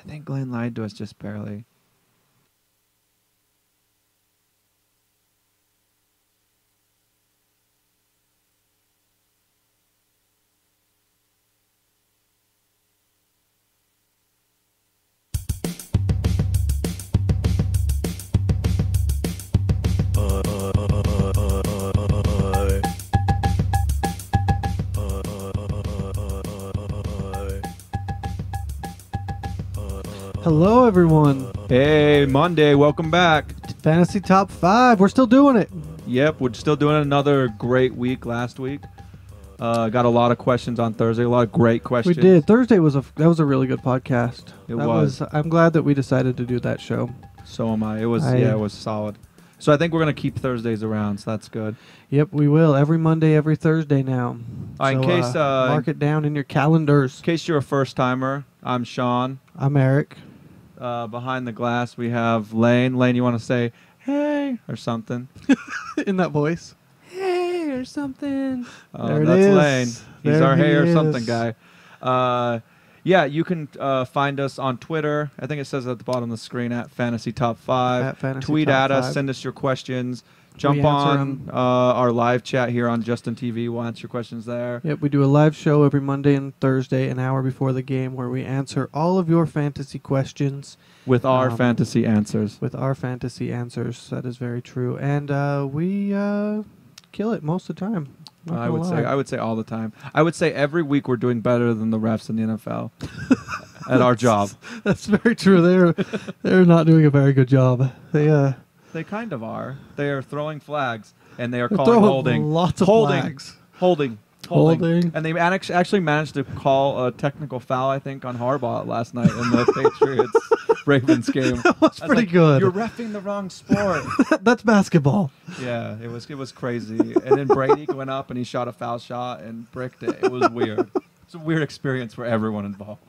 think Glenn lied to us just barely. Hello, everyone. Hey, Monday, welcome back. Fantasy Top 5. We're still doing it. Yep, we're still doing another great week last week. Got a lot of questions on Thursday, a lot of great questions. We did. Thursday was a really good podcast. It was. I'm glad that we decided to do that show. So am I. It was solid. So I think we're going to keep Thursdays around, so that's good. Yep, we will. Every Monday, every Thursday now. In case mark it down in your calendars. In case you're a first-timer, I'm Sean. I'm Eric. Behind the glass, we have Lane. Lane, you want to say, hey, or something? In that voice. Hey, or something. There it that's is. Lane. He's There our he hey or is. something guy. Yeah, you can find us on Twitter. I think it says at the bottom of the screen at Fantasy Top 5. At Fantasy Tweet Top at us. 5. Send us your questions. Jump answer on 'em. our live chat here on Justin TV. We'll answer your questions there. Yep, we do a live show every Monday and Thursday, an hour before the game, where we answer all of your fantasy questions. With our fantasy answers. With our fantasy answers. That is very true. And we kill it most of the time. Not I gonna lie. would say all the time. I would say every week we're doing better than the refs in the NFL at our job. That's very true. They're not doing a very good job. They kind of are. They are throwing flags, and they are They're calling throwing holding. lots of holding, flags. Holding. Holding. And they actually managed to call a technical foul, I think, on Harbaugh last night in the Patriots-Ravens game. That was pretty good. You're reffing the wrong sport. That's basketball. Yeah, it was crazy. And then Brady went up and he shot a foul shot and bricked it. It was weird. It's a weird experience for everyone involved.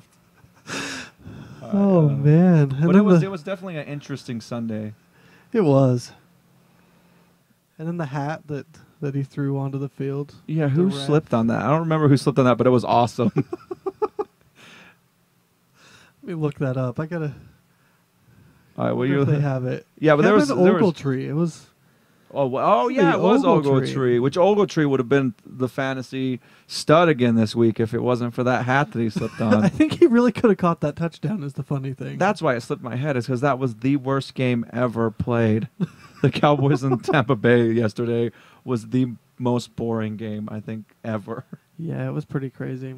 Oh man! But it was definitely an interesting Sunday. It was. And then the hat that he threw onto the field. Yeah, who slipped on that? I don't remember who slipped on that, but it was awesome. Let me look that up. I gotta. All right, well, If they have it. Yeah, but there was Ogletree. It was. Oh yeah, it was Ogletree. Which Ogletree would have been the fantasy stud again this week if it wasn't for that hat that he slipped on. I think he really could have caught that touchdown. Is the funny thing. That's why it slipped my head. Is because that was the worst game ever played. The Cowboys in Tampa Bay yesterday was the most boring game I think ever. Yeah, it was pretty crazy.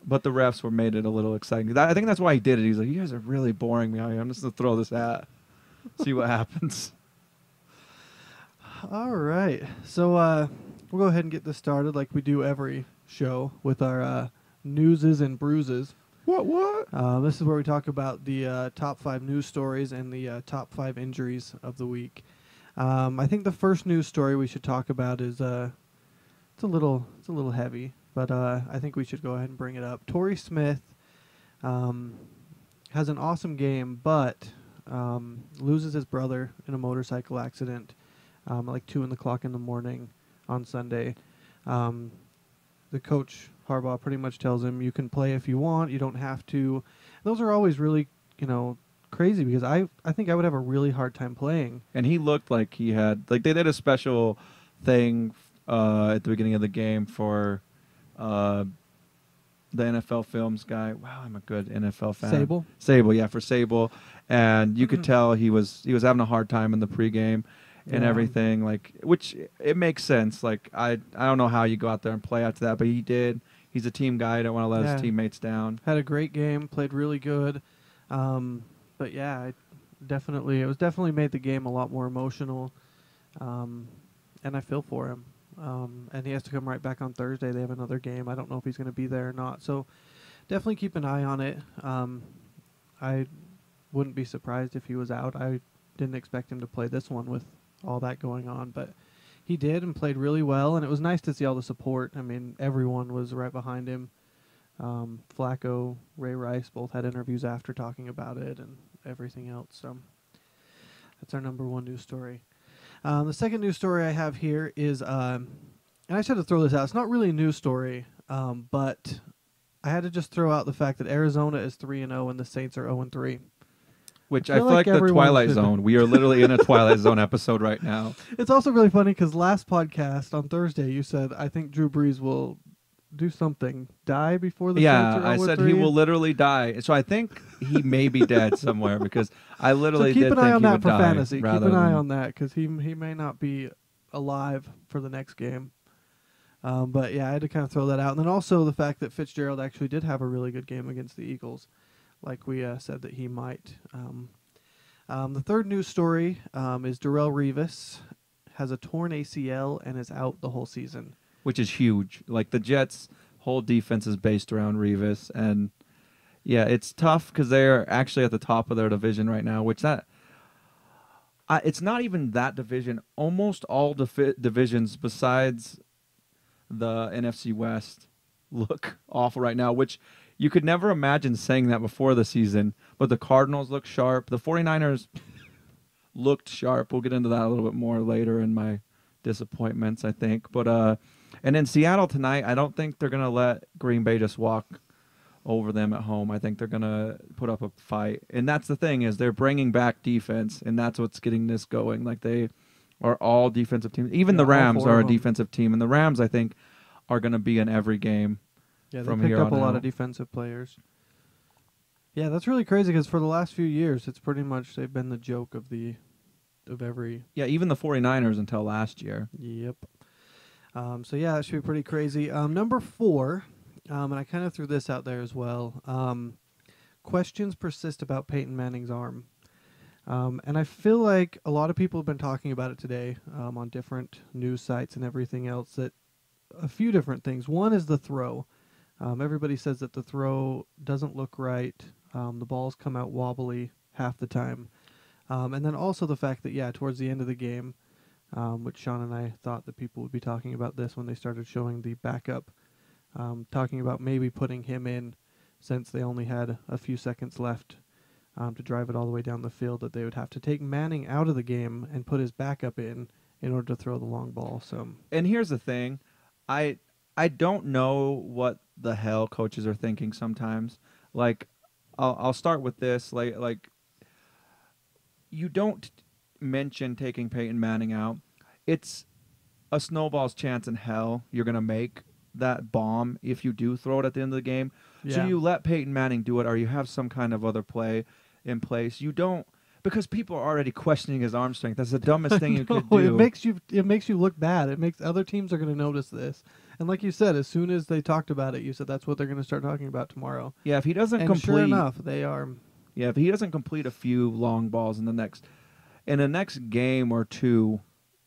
But the refs made it a little exciting. I think that's why he did it. He's like, you guys are really boring me out here. I'm just gonna throw this hat, see what happens. All right, so we'll go ahead and get this started like we do every show with our newses and bruises. What? This is where we talk about the top 5 news stories and the top 5 injuries of the week. I think the first news story we should talk about is it's a little heavy, but I think we should go ahead and bring it up. Torrey Smith has an awesome game, but loses his brother in a motorcycle accident at like 2 o'clock in the morning on Sunday. The coach, Harbaugh, pretty much tells him, you can play if you want, you don't have to. Those are always really, crazy because I think I would have a really hard time playing. And he looked like he had, like they did a special thing at the beginning of the game for the NFL Films guy. Wow, I'm a good NFL fan. Sable, yeah, for Sable. And you could tell he was having a hard time in the pregame and everything, like, which it makes sense. Like I don't know how you go out there and play after that, but he did. He's a team guy. He don't want to let his teammates down. Had a great game, played really good. But yeah, it was definitely made the game a lot more emotional. And I feel for him. And he has to come right back on Thursday. They have another game. I don't know if he's going to be there or not. So definitely keep an eye on it. I wouldn't be surprised if he was out. I didn't expect him to play this one with all that going on, but he did and played really well, and it was nice to see all the support. I mean, everyone was right behind him. Flacco, Ray Rice both had interviews after talking about it and everything else. So that's our number one news story. The second news story I have here is, and I just had to throw this out. It's not really a news story, but I had to just throw out the fact that Arizona is 3-0 and the Saints are 0-3. Which I feel like the Twilight Zone. We are literally in a Twilight Zone episode right now. It's also really funny because last podcast on Thursday you said, I think Drew Brees will do something, die before the Saints are 0-3. I said he will literally die. So I think he may be dead somewhere because I literally keep did an eye think on he that would for die. fantasy. Keep an eye on that because he may not be alive for the next game. But yeah, I had to kind of throw that out. And then also the fact that Fitzgerald actually did have a really good game against the Eagles, like we said that he might. The third news story is Darrelle Revis has a torn ACL and is out the whole season. Which is huge. Like the Jets' whole defense is based around Revis. And yeah, it's tough because they're actually at the top of their division right now, which it's not even that division. Almost all divisions besides the NFC West look awful right now, which you could never imagine saying that before the season. But the Cardinals look sharp. The 49ers looked sharp. We'll get into that a little bit more later in my disappointments, I think. But and in Seattle tonight, I don't think they're going to let Green Bay just walk over them at home. I think they're going to put up a fight. And that's the thing is they're bringing back defense, and that's what's getting this going. Like they are all defensive teams. Even the Rams are a defensive team, and the Rams, I think, are going to be in every game. Yeah, they picked up a lot of defensive players. Yeah, that's really crazy because for the last few years, it's pretty much they've been the joke of every. Yeah, even the 49ers until last year. Yep. So yeah, that should be pretty crazy. Number 4, and I kind of threw this out there as well. Questions persist about Peyton Manning's arm. And I feel like a lot of people have been talking about it today on different news sites and everything else. That a few different things. One is the throw. Everybody says that the throw doesn't look right. The balls come out wobbly half the time. And then also the fact that, towards the end of the game, which Sean and I thought that people would be talking about this when they started showing the backup, talking about maybe putting him in since they only had a few seconds left to drive it all the way down the field, that they would have to take Manning out of the game and put his backup in order to throw the long ball. So, and here's the thing. I don't know what the hell coaches are thinking sometimes. Like, I'll start with this. Like you don't mention taking Peyton Manning out. It's a snowball's chance in hell you're going to make that bomb if you do throw it at the end of the game. Yeah. So you let Peyton Manning do it, or you have some kind of other play in place. You don't, because people are already questioning his arm strength. That's the dumbest thing you could do. It makes you look bad. It makes other teams are going to notice this. And like you said, as soon as they talked about it, you said that's what they're going to start talking about tomorrow. Yeah, if he doesn't complete, sure enough, they are. Yeah, if he doesn't complete a few long balls in the next game or two,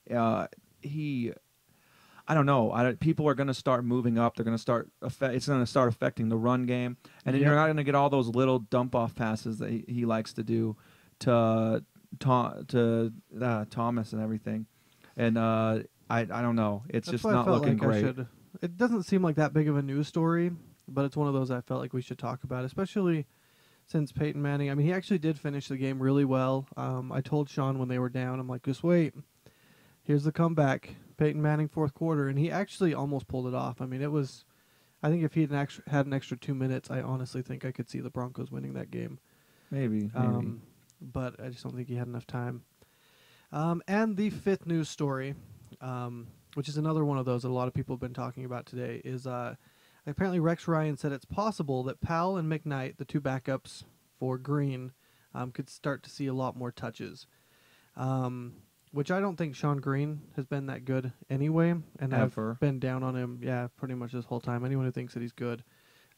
I don't know. People are going to start moving up. They're going to start. It's going to start affecting the run game, and then you're not going to get all those little dump off passes that he likes to do to Thomas and everything. And I don't know. It's just not looking great. It doesn't seem like that big of a news story, but it's one of those I felt like we should talk about, especially since Peyton Manning. I mean, he actually did finish the game really well. I told Sean when they were down, I'm like, just wait. Here's the comeback. Peyton Manning fourth quarter, and he actually almost pulled it off. I mean, I think if he had an extra 2 minutes, I honestly think I could see the Broncos winning that game. Maybe. But I just don't think he had enough time. And the fifth news story, which is another one of those that a lot of people have been talking about today, is apparently Rex Ryan said it's possible that Powell and McKnight, the two backups for Green, could start to see a lot more touches. Which I don't think Sean Green has been that good anyway, and I've been down on him, pretty much this whole time. Anyone who thinks that he's good.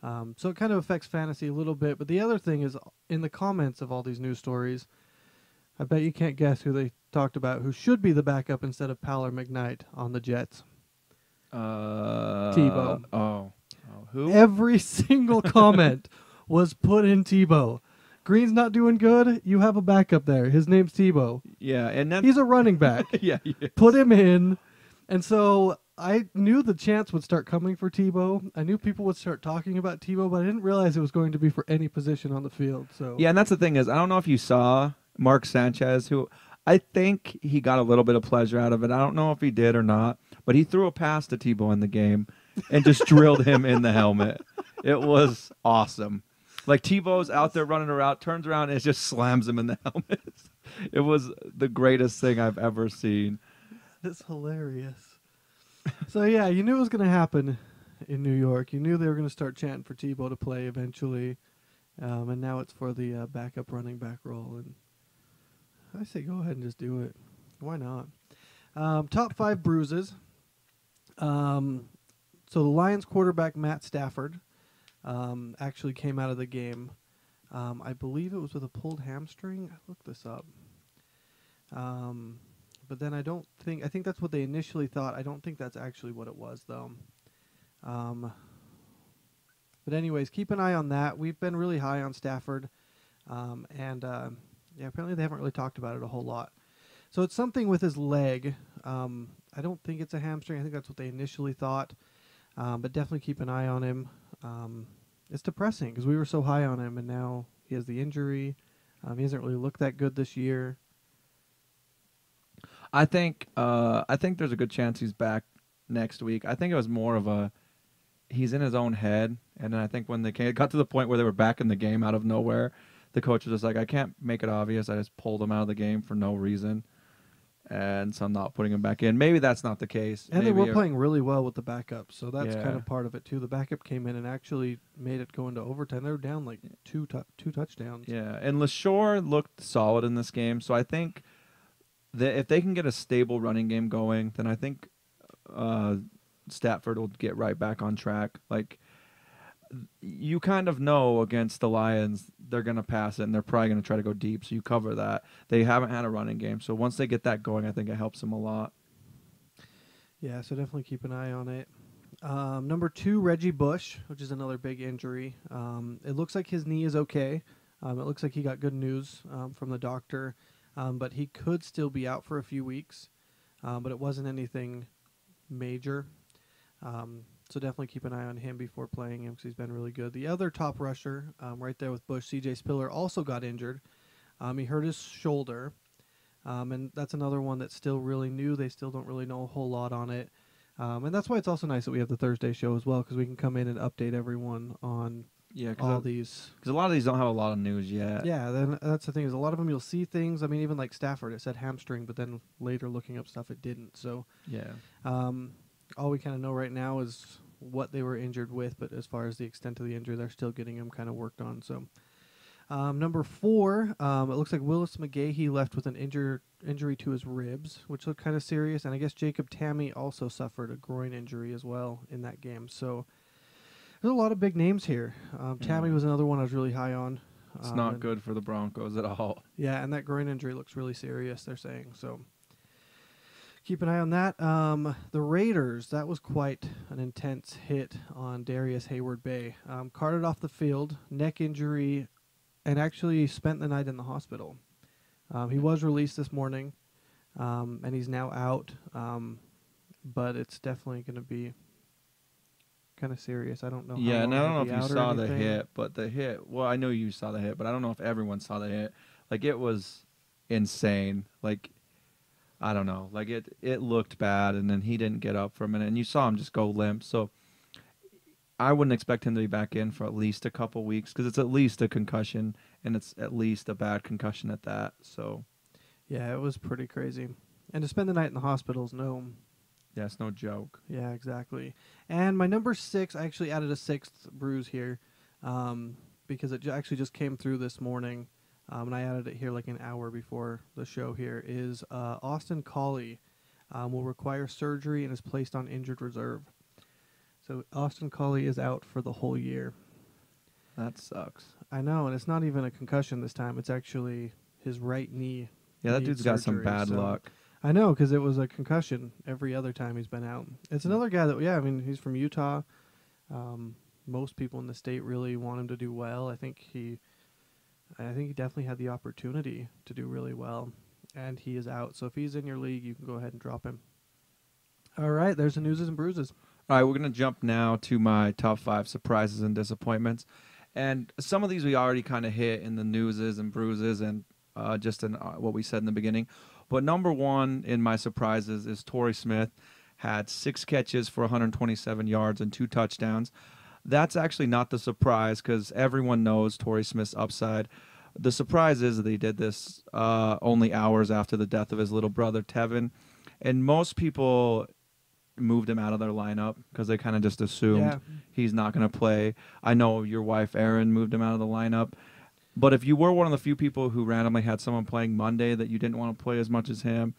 So it kind of affects fantasy a little bit. But the other thing is, in the comments of all these news stories, I bet you can't guess who they talked about, who should be the backup instead of Powell or McKnight on the Jets. Tebow. Oh, who? Every single comment was put in Tebow. Green's not doing good. You have a backup there. His name's Tebow. Yeah, and he's a running back. Yeah, put him in. And so I knew the chance would start coming for Tebow. I knew people would start talking about Tebow, but I didn't realize it was going to be for any position on the field. So yeah, and that's the thing is, I don't know if you saw Mark Sanchez, who I think he got a little bit of pleasure out of it. I don't know if he did or not, but he threw a pass to Tebow in the game and just drilled him in the helmet. It was awesome. Like Tebow's out there running around, turns around, and it just slams him in the helmet. It was the greatest thing I've ever seen. That's hilarious. So yeah, you knew it was going to happen in New York. You knew they were going to start chanting for Tebow to play eventually, and now it's for the backup running back role. And I say go ahead and just do it. Why not? Top 5 bruises. So the Lions quarterback Matt Stafford actually came out of the game. I believe it was with a pulled hamstring. I looked this up. But then I think that's what they initially thought. I don't think that's actually what it was, though. But anyways, keep an eye on that. We've been really high on Stafford. Yeah, apparently they haven't really talked about it a whole lot. So it's something with his leg. I don't think it's a hamstring. I think that's what they initially thought. But definitely keep an eye on him. It's depressing because we were so high on him, and now he has the injury. He hasn't really looked that good this year. I think there's a good chance he's back next week. I think it was more of he's in his own head, and then I think when they got to the point where they were back in the game out of nowhere, the coach was just like, I can't make it obvious. I just pulled him out of the game for no reason, and so I'm not putting him back in. Maybe that's not the case. And Maybe they were playing really well with the backup, so that's Yeah. kind of part of it too. The backup came in and actually made it go into overtime. They were down like two touchdowns. Yeah, and LaShore looked solid in this game, so I think that if they can get a stable running game going, then I think Stafford will get right back on track. Like, you kind of know against the Lions, they're going to pass it, and they're probably going to try to go deep, so you cover that. They haven't had a running game, so once they get that going, I think it helps them a lot. Yeah, so definitely keep an eye on it. Number 2, Reggie Bush, which is another big injury. It looks like his knee is okay. It looks like he got good news from the doctor, but he could still be out for a few weeks, but it wasn't anything major. So definitely keep an eye on him before playing him because he's been really good. The other top rusher right there with Bush, C.J. Spiller, also got injured. He hurt his shoulder, and that's another one that's still really new. They still don't really know a whole lot on it. And that's why it's also nice that we have the Thursday show as well because we can come in and update everyone on all these. Because a lot of these don't have a lot of news yet. Yeah, then that's the thing is a lot of them you'll see things. I mean, even like Stafford, it said hamstring, but then later looking up stuff, it didn't. So Yeah. all we kind of know right now is what they were injured with, but as far as the extent of the injury, they're still getting them kind of worked on. So number 4, it looks like Willis McGahee left with an injury to his ribs, which looked kind of serious. And I guess Jacob Tamme also suffered a groin injury as well in that game. So there's a lot of big names here. Tamme was another one I was really high on. It's not good for the Broncos at all. Yeah, and that groin injury looks really serious, they're saying. So keep an eye on that. The Raiders, that was quite an intense hit on Darius Hayward-Bay. Carted off the field, neck injury, and actually spent the night in the hospital. He was released this morning, and he's now out. But it's definitely going to be kind of serious. I don't know. Yeah, and I don't know if you saw the anything. hit, but the hit. Well, I know you saw the hit, but I don't know if everyone saw the hit. Like, it was insane. Like, I don't know. Like, it looked bad, and then he didn't get up for a minute, and you saw him just go limp. So I wouldn't expect him to be back in for at least a couple weeks because it's at least a concussion, and it's at least a bad concussion at that. So yeah, it was pretty crazy. And to spend the night in the hospital is yeah, it's no joke. Yeah, exactly. And my number 6, I actually added a 6th bruise here because it actually just came through this morning, and I added it here like an hour before the show here, is Austin Collie will require surgery and is placed on injured reserve. So Austin Collie is out for the whole year. That sucks. I know, and it's not even a concussion this time. It's actually his right knee. Yeah, that dude's got some bad luck. I know, because it was a concussion every other time he's been out. It's another guy that, yeah, I mean, he's from Utah. Most people in the state really want him to do well. I think he definitely had the opportunity to do really well, and he is out. So if he's in your league, you can go ahead and drop him. All right, there's the newses and bruises. All right, we're going to jump now to my top 5 surprises and disappointments. And some of these we already kind of hit in the newses and bruises and just in what we said in the beginning. But number 1 in my surprises is Torrey Smith. Had 6 catches for 127 yards and 2 touchdowns. that's actually not the surprise because everyone knows Torrey Smith's upside. The surprise is that he did this only hours after the death of his little brother, Tevin. And most people moved him out of their lineup because they kind of just assumed he's not going to play. I know your wife, Erin, moved him out of the lineup. But if you were one of the few people who randomly had someone playing Monday that you didn't want to play as much as him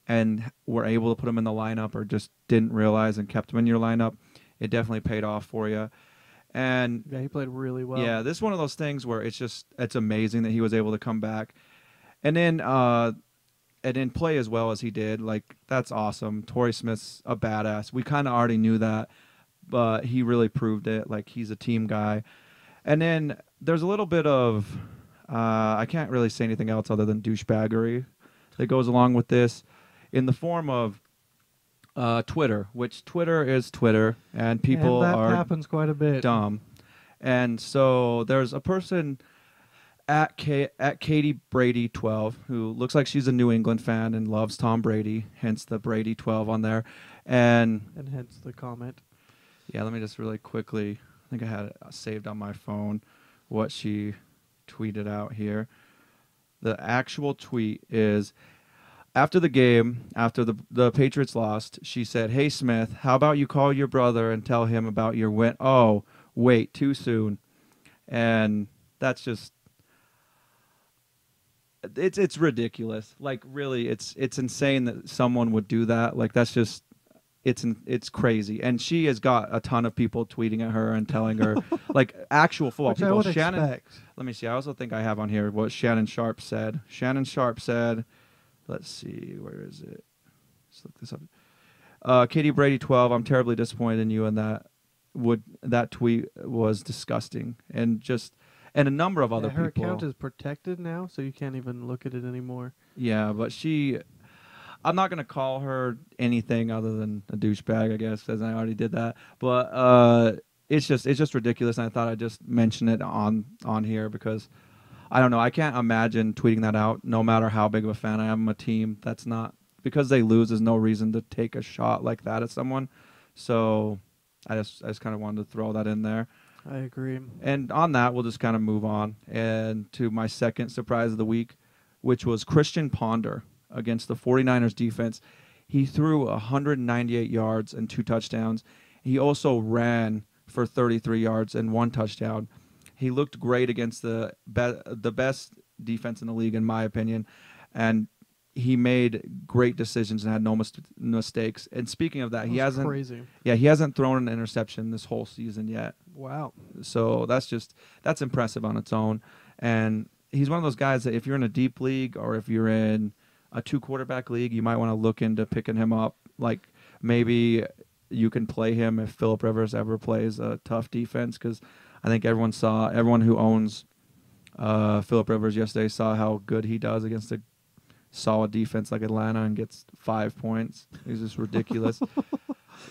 and were able to put him in the lineup or just didn't realize and kept him in your lineup, it definitely paid off for you. And yeah, he played really well. Yeah, this is one of those things where it's amazing that he was able to come back. And then play as well as he did. Like, that's awesome. Torrey Smith's a badass. We kind of already knew that, but he really proved it. Like, he's a team guy. And then there's a little bit of, I can't really say anything else other than douchebaggery that goes along with this in the form of Twitter, which Twitter is Twitter, and people and that are happens quite a bit. Dumb. And so there's a person at Katie Brady 12 who looks like she's a New England fan and loves Tom Brady, hence the Brady 12 on there. And hence the comment. Yeah, let me just really quickly, I think I had it saved on my phone, what she tweeted out here. The actual tweet is, after the game, after the Patriots lost, she said, "Hey, Smith, how about you call your brother and tell him about your win?" Oh, wait, too soon. And that's just, it's ridiculous. Like, really, it's insane that someone would do that. Like, that's just, it's crazy. And she has got a ton of people tweeting at her and telling her, like, actual football Which people. I would Shannon, expect. let me see. I also think I have on here what Shannon Sharp said. Shannon Sharp said, let's see, where is it? Let's look this up. Katie Brady 12, I'm terribly disappointed in you, and that tweet was disgusting. And a number of other her people. Her account is protected now, so you can't even look at it anymore. Yeah, but I'm not going to call her anything other than a douchebag, I guess, as I already did that. But it's just ridiculous, and I thought I'd just mention it on here because I don't know. I can't imagine tweeting that out no matter how big of a fan I am of a team. That's not, because they lose, there's no reason to take a shot like that at someone. So I just kind of wanted to throw that in there. I agree. And on that, we'll just kind of move on and to my second surprise of the week, which was Christian Ponder against the 49ers defense. He threw 198 yards and 2 touchdowns. He also ran for 33 yards and 1 touchdown. He looked great against the best defense in the league, in my opinion, and he made great decisions and had no mistakes. And speaking of that, he hasn't thrown an interception this whole season yet. Wow. So that's impressive on its own. And he's one of those guys that if you're in a deep league or if you're in a 2-quarterback league, you might want to look into picking him up. Like, maybe you can play him if Phillip Rivers ever plays a tough defense, because I think everyone who owns Phillip Rivers yesterday saw how good he does against a solid defense like Atlanta and gets 5 points. He's just ridiculous.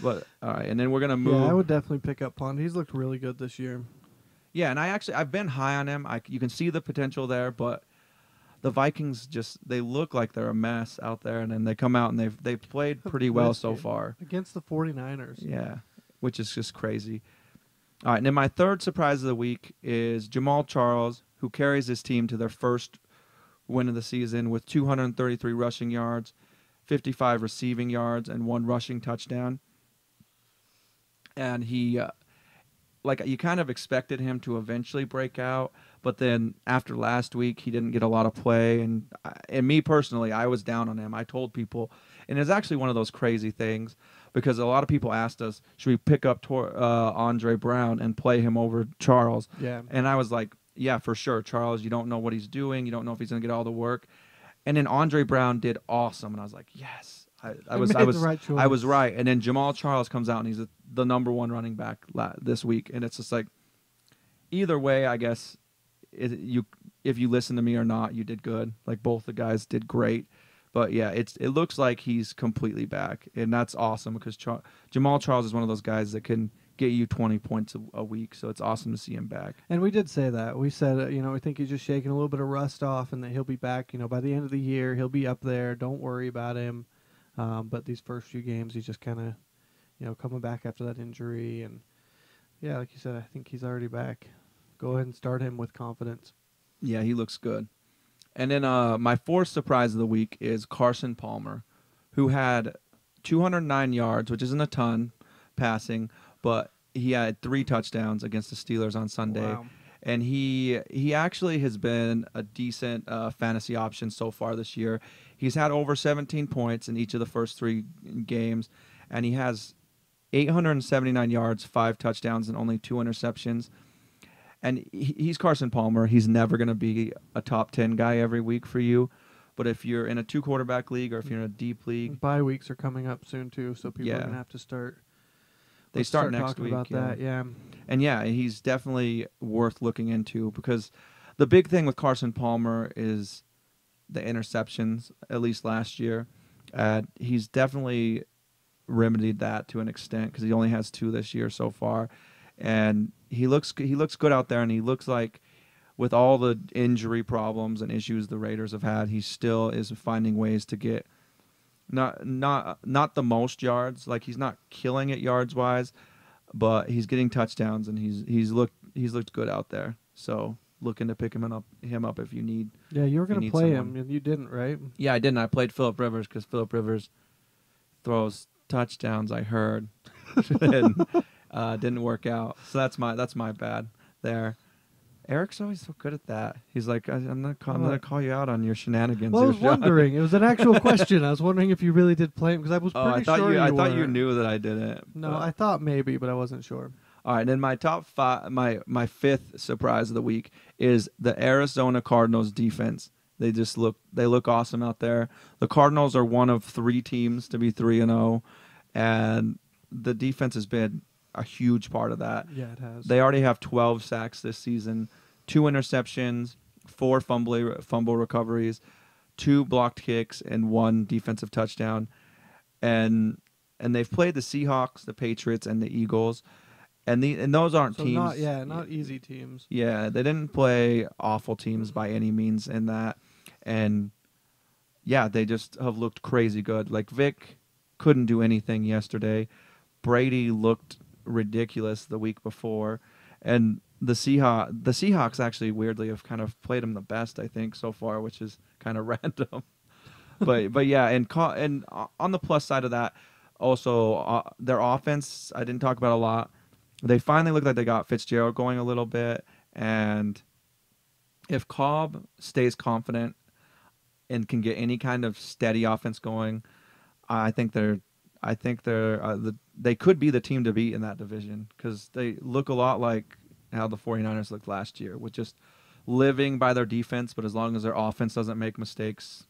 But all right, and then we're gonna move. Yeah, I would definitely pick up Pond. He's looked really good this year. Yeah, and I've been high on him. You can see the potential there, but the Vikings they look like they're a mess out there, and then they come out and they've played pretty well so far against the 49ers. Yeah, which is just crazy. All right, and then my third surprise of the week is Jamal Charles, who carries his team to their first win of the season with 233 rushing yards, 55 receiving yards, and 1 rushing touchdown. And he, you kind of expected him to eventually break out, but then after last week, he didn't get a lot of play. And me personally, I was down on him. I told people, and it's actually one of those crazy things, because a lot of people asked us, should we pick up Andre Brown and play him over Charles? Yeah. And I was like, yeah, for sure. Charles, you don't know what he's doing. You don't know if he's going to get all the work. And then Andre Brown did awesome, and I was like, yes. I was right. And then Jamal Charles comes out, and he's the number 1 running back this week. And it's just like, either way, I guess, if you listen to me or not, you did good. Like, both the guys did great. But yeah, it looks like he's completely back, and that's awesome because Jamal Charles is one of those guys that can get you 20 points a week. So it's awesome to see him back. And we did say that. We said, we think he's just shaking a little bit of rust off, and that he'll be back. By the end of the year, he'll be up there. Don't worry about him. But these first few games, he's just kind of, coming back after that injury, and yeah, like you said, I think he's already back. Go ahead and start him with confidence. Yeah, he looks good. And then my fourth surprise of the week is Carson Palmer, who had 209 yards, which isn't a ton passing, but he had 3 touchdowns against the Steelers on Sunday. Wow. And he actually has been a decent fantasy option so far this year. He's had over 17 points in each of the first 3 games, and he has 879 yards, 5 touchdowns, and only 2 interceptions. And he's Carson Palmer. He's never going to be a top 10 guy every week for you. But if you're in a 2-quarterback league or if you're in a deep league. Bye weeks are coming up soon, too, so people are going to have to start. They start next talking week. About that, yeah. And yeah, he's definitely worth looking into because the big thing with Carson Palmer is the interceptions, at least last year. He's definitely remedied that to an extent because he only has 2 this year so far. And he looks good out there, and he looks like with all the injury problems and issues the Raiders have had, he still is finding ways to get not the most yards. Like he's not killing it yards wise, but he's getting touchdowns, and he's looked good out there. So looking to pick him up if you need. Yeah, you were going to play him, and you didn't, right? Yeah, I didn't. I played Phillip Rivers because Phillip Rivers throws touchdowns. I heard. Didn't work out, so that's my bad there. Eric's always so good at that. He's like, I'm gonna call you out on your shenanigans. Well, I was wondering. It was an actual question. I was wondering if you really did play him because I was pretty sure I thought you knew that I didn't. No, I thought maybe, but I wasn't sure. All right, and then my top 5, my fifth surprise of the week is the Arizona Cardinals defense. They look awesome out there. The Cardinals are one of 3 teams to be 3-0, and the defense has been a huge part of that. Yeah, it has. They already have 12 sacks this season, 2 interceptions, 4 fumble recoveries, 2 blocked kicks, and 1 defensive touchdown. And they've played the Seahawks, the Patriots, and the Eagles. And those aren't teams. Not easy teams. Yeah, they didn't play awful teams by any means in that. And yeah, they just have looked crazy good. Like Vic couldn't do anything yesterday. Brady looked ridiculous the week before, and the Seahawks actually weirdly have kind of played him the best, I think, so far, which is kind of random. but yeah, and on the plus side of that, also their offense I didn't talk about a lot. They finally look like they got Fitzgerald going a little bit, and if Cobb stays confident and can get any kind of steady offense going, I think they could be the team to beat in that division because they look a lot like how the 49ers looked last year, with just living by their defense, but as long as their offense doesn't make mistakes,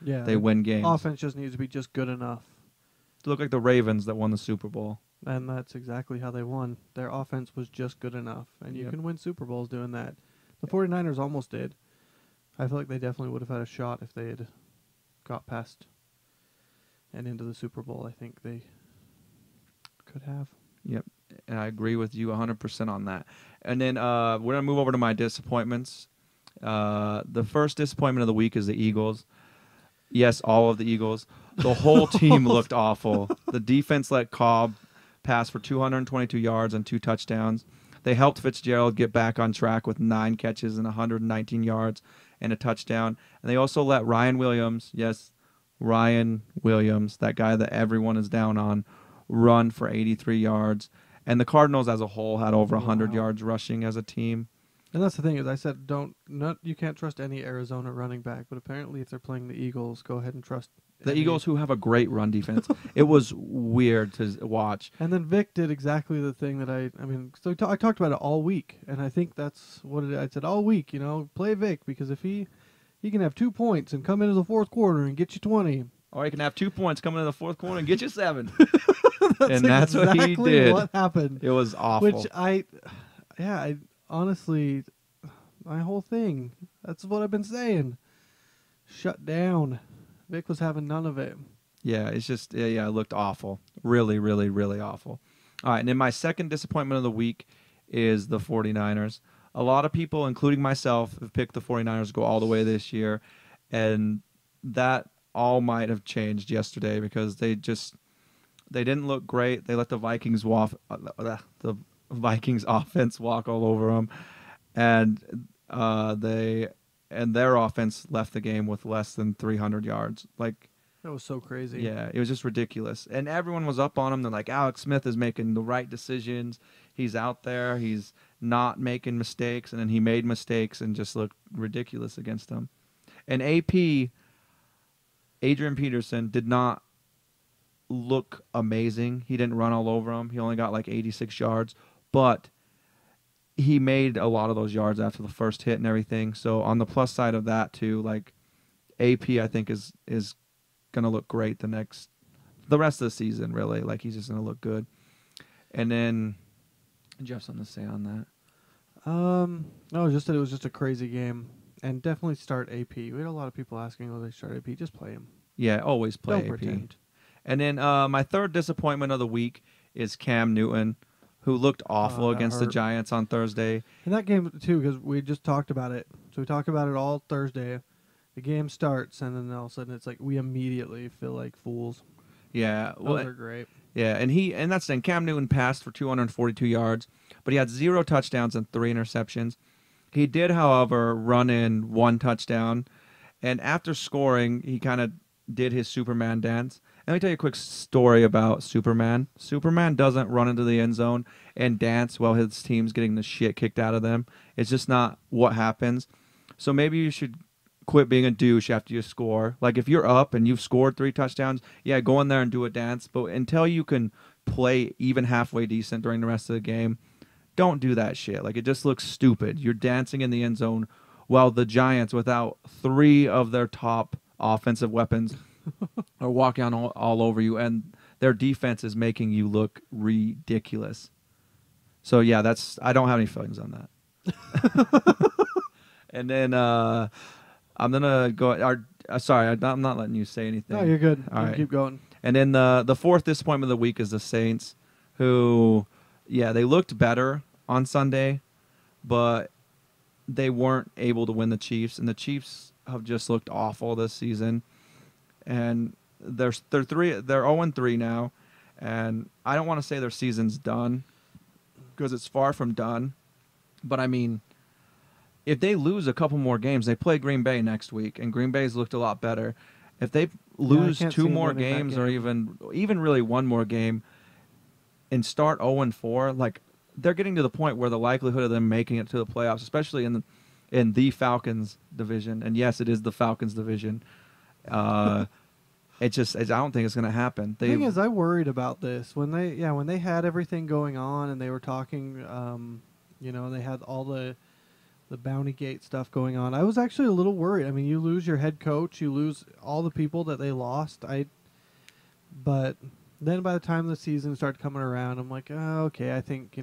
they win games. Offense just needs to be just good enough. They look like the Ravens that won the Super Bowl. And that's exactly how they won. Their offense was just good enough, and you can win Super Bowls doing that. The 49ers almost did. I feel like they definitely would have had a shot if they had got past and into the Super Bowl. I think they could have. Yep, and I agree with you 100% on that. And then we're going to move over to my disappointments. The first disappointment of the week is the Eagles. Yes, all of the Eagles. The whole team looked awful. The defense let Cobb pass for 222 yards and 2 touchdowns. They helped Fitzgerald get back on track with 9 catches and 119 yards and a touchdown. And they also let Ryan Williams, that guy that everyone is down on, run for 83 yards. And the Cardinals as a whole had over 100 yards rushing as a team. And that's the thing is I said you can't trust any Arizona running back, but apparently if they're playing the Eagles, go ahead and trust the Eagles, who have a great run defense. It was weird to watch. And then Vic did exactly the thing that I talked about it all week, and I think that's what I said all week. Play Vic because if he can have 2 points and come into the fourth quarter and get you 20, or he can have 2 points come into the fourth quarter and get you 7. That's what he did. What happened? It was awful. Which I honestly, my whole thing. That's what I've been saying. Shut down. Vic was having none of it. Yeah, it's just, it looked awful. Really, really, really awful. All right, and then my second disappointment of the week is the 49ers. A lot of people, including myself, have picked the 49ers to go all the way this year, and that all might have changed yesterday because they didn't look great. They let the Vikings Vikings offense walk all over them, and their offense left the game with less than 300 yards. Like, that was so crazy. Yeah, it was just ridiculous. And everyone was up on him. They're like, Alex Smith is making the right decisions. He's out there. He's not making mistakes. And then he made mistakes and just looked ridiculous against them. And AP, Adrian Peterson, did not look amazing. He didn't run all over him. He only got like 86 yards. But he made a lot of those yards after the first hit and everything. So on the plus side of that, too, like AP, I think, is gonna look great the rest of the season, really. Like, he's just gonna look good. And then, did you have something to say on that? No, just that it was just a crazy game, and definitely start AP. We had a lot of people asking, "Oh, they start AP? Just play him." Yeah, always play Don't AP. Pretend. And then my third disappointment of the week is Cam Newton, who looked awful against the Giants on Thursday. In that game too, because we just talked about it. So we talked about it all Thursday. The game starts, and then all of a sudden it's like we immediately feel like fools. Yeah, well, those are great. Yeah, and that's the thing. Cam Newton passed for 242 yards, but he had 0 touchdowns and 3 interceptions. He did, however, run in 1 touchdown, and after scoring, he kind of did his Superman dance. And let me tell you a quick story about Superman. Superman doesn't run into the end zone and dance while his team's getting the shit kicked out of them. It's just not what happens. So maybe you should quit being a douche after you score. Like, if you're up and you've scored 3 touchdowns, yeah, go in there and do a dance. But until you can play even halfway decent during the rest of the game, don't do that shit. Like, it just looks stupid. You're dancing in the end zone while the Giants, without 3 of their top offensive weapons, are walking on all over you, and their defense is making you look ridiculous. So, yeah, I don't have any feelings on that. And then I'm going to go. Sorry, I'm not letting you say anything. No, you're good. All right. Keep going. And then the fourth disappointment of the week is the Saints, who, yeah, they looked better on Sunday, but they weren't able to win the Chiefs. And the Chiefs have just looked awful this season. And they're 0-3 now. And I don't want to say their season's done, because it's far from done. But, I mean, if they lose a couple more games, they play Green Bay next week, and Green Bay's looked a lot better. If they lose 2 more games or even really 1 more game and start 0-4, like, they're getting to the point where the likelihood of them making it to the playoffs, especially in the Falcons division, and yes, it is the Falcons division, I don't think it's going to happen. The thing is, I worried about this when they had everything going on and they were talking, they had all the Bounty Gate stuff going on. I was actually a little worried. I mean, you lose your head coach, you lose all the people that they lost. But then by the time the season started coming around, I'm like, oh, okay, I think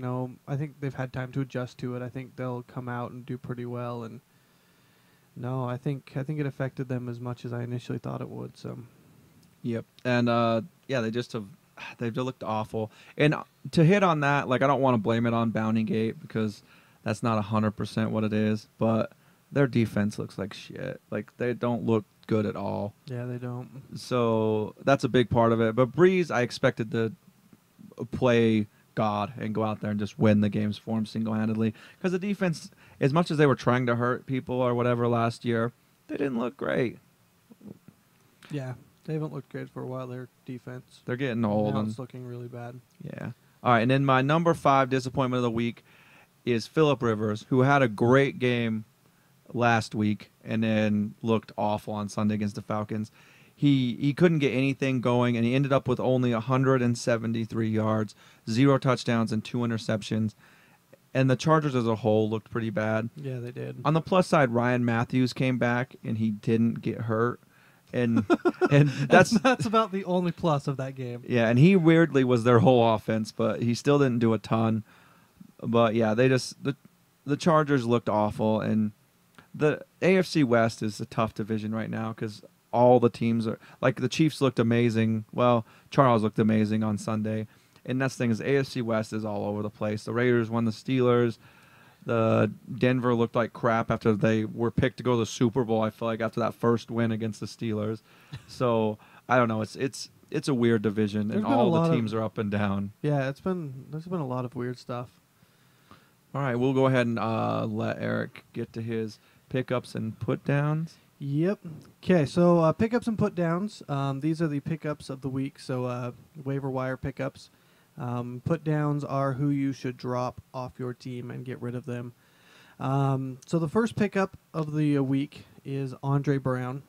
they've had time to adjust to it. I think they'll come out and do pretty well. And no, I think it affected them as much as I initially thought it would. So, yep. And they've looked awful. And to hit on that, like, I don't want to blame it on Bounty Gate, because that's not 100% what it is, but their defense looks like shit. Like, they don't look good at all. Yeah, they don't. So that's a big part of it. But Breeze, I expected to play God and go out there and just win the games for him single-handedly, because the defense, as much as they were trying to hurt people or whatever last year, they didn't look great. Yeah, they haven't looked great for a while, their defense. They're getting old. Now it's looking really bad. Yeah. All right, and then my number 5 disappointment of the week is Phillip Rivers, who had a great game last week and then looked awful on Sunday against the Falcons. He couldn't get anything going, and he ended up with only 173 yards, 0 touchdowns, and 2 interceptions. And the Chargers as a whole looked pretty bad. Yeah, they did. On the plus side, Ryan Matthews came back, and he didn't get hurt. And that's about the only plus of that game. Yeah, and he weirdly was their whole offense, but he still didn't do a ton. But yeah, the Chargers looked awful, and the AFC West is a tough division right now, because all the teams are, like, the Chiefs looked amazing. Well, Charles looked amazing on Sunday, and that's the thing, is AFC West is all over the place. The Raiders won the Steelers. The Denver looked like crap after they were picked to go to the Super Bowl, I feel like, after that first win against the Steelers. So I don't know. It's a weird division, and all the teams are up and down. Yeah, there's been a lot of weird stuff. All right, we'll go ahead and let Eric get to his pickups and put downs. Yep. Okay, so pickups and put downs. These are the pickups of the week. So waiver wire pickups. Put downs are who you should drop off your team and get rid of them. So the first pickup of the week is Andre Brown.